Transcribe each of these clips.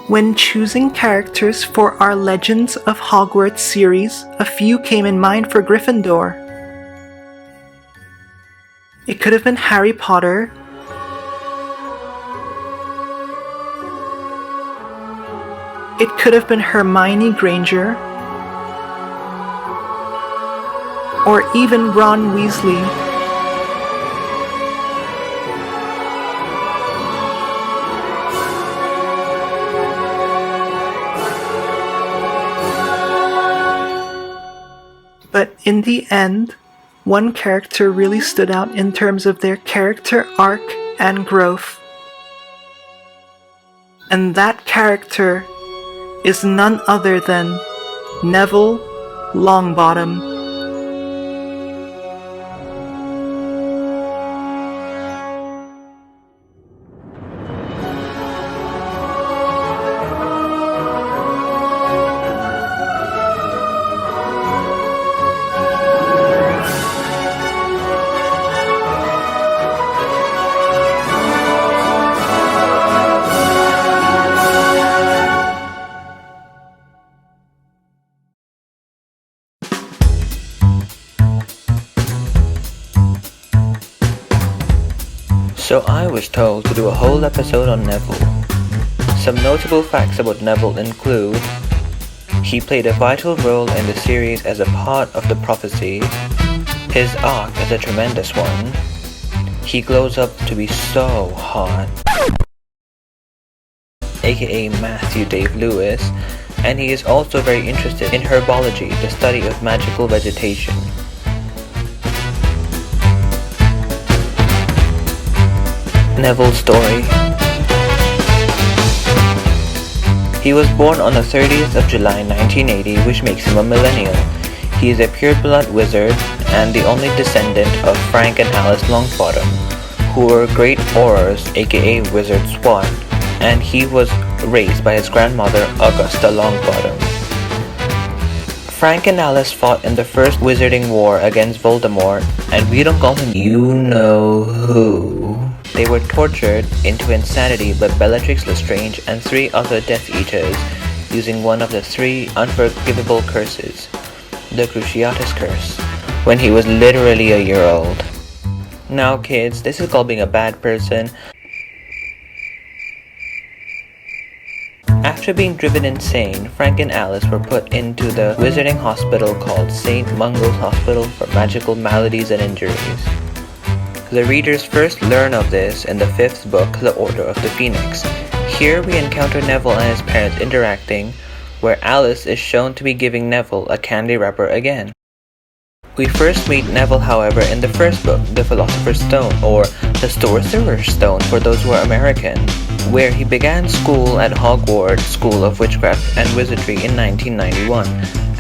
When choosing characters for our Legends of Hogwarts series, a few came in mind for Gryffindor. It could have been Harry Potter, it could have been Hermione Granger, or even Ron Weasley. But in the end, one character really stood out in terms of their character arc and growth. And that character is none other than Neville Longbottom. So I was told to do a whole episode on Neville. Some notable facts about Neville include: he played a vital role in the series as a part of the prophecy. His arc is a tremendous one. He glows up to be so hot, aka Matthew Dave Lewis, and he is also very interested in herbology, the study of magical vegetation. Neville's story. He was born on the 30th of July 1980, which makes him a millennial. He is a pure-blood wizard and the only descendant of Frank and Alice Longbottom, who were great aurors, aka Wizard Swat, and he was raised by his grandmother Augusta Longbottom. Frank and Alice fought in the first Wizarding War against Voldemort, and we don't call him you-know-who. They were tortured into insanity by Bellatrix Lestrange and 3 other Death Eaters using one of the 3 unforgivable curses, the Cruciatus Curse, when he was literally a year old. Now kids, this is called being a bad person. After being driven insane, Frank and Alice were put into the wizarding hospital called St. Mungo's Hospital for Magical Maladies and Injuries. The readers first learn of this in the 5th book, The Order of the Phoenix. Here we encounter Neville and his parents interacting, where Alice is shown to be giving Neville a candy wrapper again. We first meet Neville, however, in the 1st book, The Philosopher's Stone, or the Sorcerer's Stone for those who are American, where he began school at Hogwarts School of Witchcraft and Wizardry in 1991,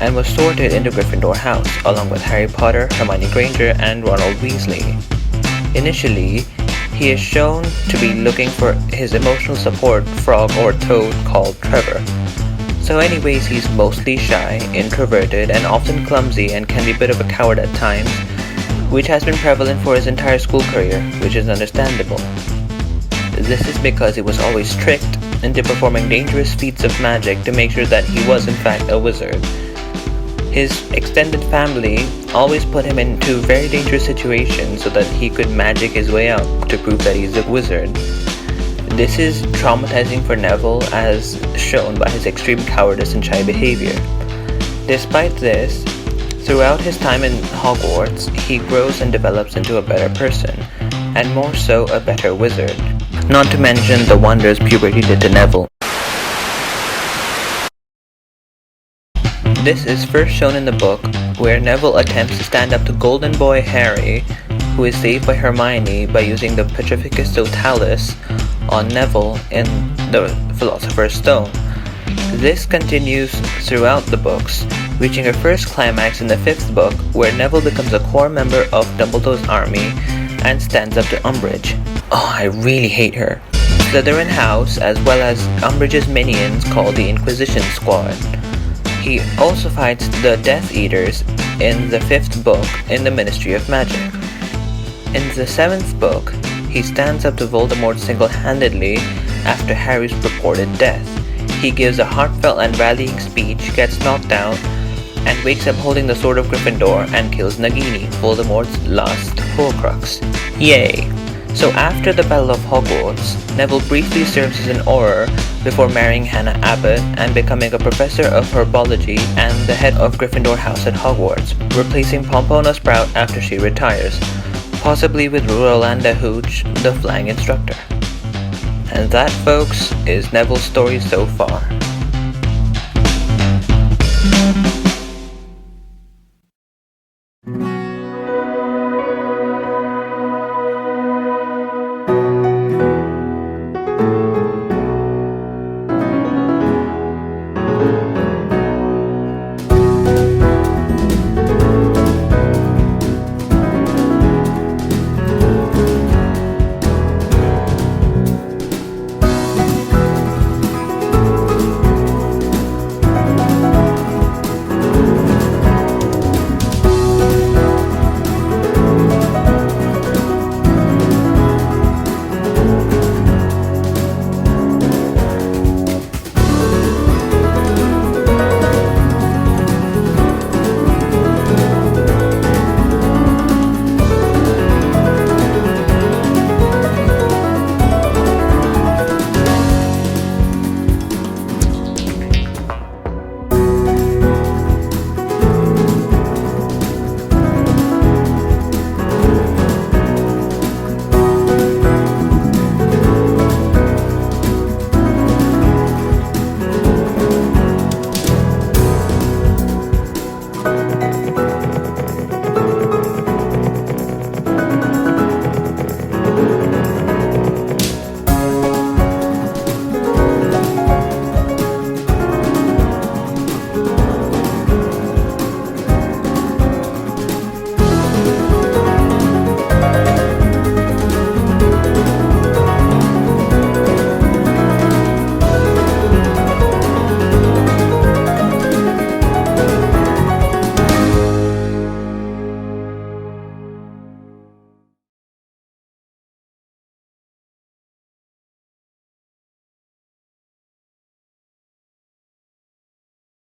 and was sorted into Gryffindor House, along with Harry Potter, Hermione Granger, and Ronald Weasley. Initially, he is shown to be looking for his emotional support frog or toad called Trevor. So anyways, he's mostly shy, introverted, and often clumsy and can be a bit of a coward at times, which has been prevalent for his entire school career, which is understandable. This is because he was always tricked into performing dangerous feats of magic to make sure that he was in fact a wizard. His extended family always put him into very dangerous situations so that he could magic his way out to prove that he's a wizard. This is traumatizing for Neville, as shown by his extreme cowardice and shy behavior. Despite this, throughout his time in Hogwarts, he grows and develops into a better person, and more so a better wizard. Not to mention the wonders puberty did to Neville. This is first shown in the book, where Neville attempts to stand up to Golden Boy Harry, who is saved by Hermione by using the Petrificus Totalis on Neville in the Philosopher's Stone. This continues throughout the books, reaching a first climax in the 5th book, where Neville becomes a core member of Dumbledore's army and stands up to Umbridge. Oh, I really hate her. Slytherin House, as well as Umbridge's minions called the Inquisition Squad. He also fights the Death Eaters in the 5th book in the Ministry of Magic. In the 7th book, he stands up to Voldemort single-handedly after Harry's purported death. He gives a heartfelt and rallying speech, gets knocked down, and wakes up holding the sword of Gryffindor and kills Nagini, Voldemort's last Horcrux. Yay! So after the Battle of Hogwarts, Neville briefly serves as an Auror before marrying Hannah Abbott and becoming a professor of herbology and the head of Gryffindor House at Hogwarts, replacing Pompona Sprout after she retires, possibly with Rolanda Hooch, the flying instructor. And that, folks, is Neville's story so far.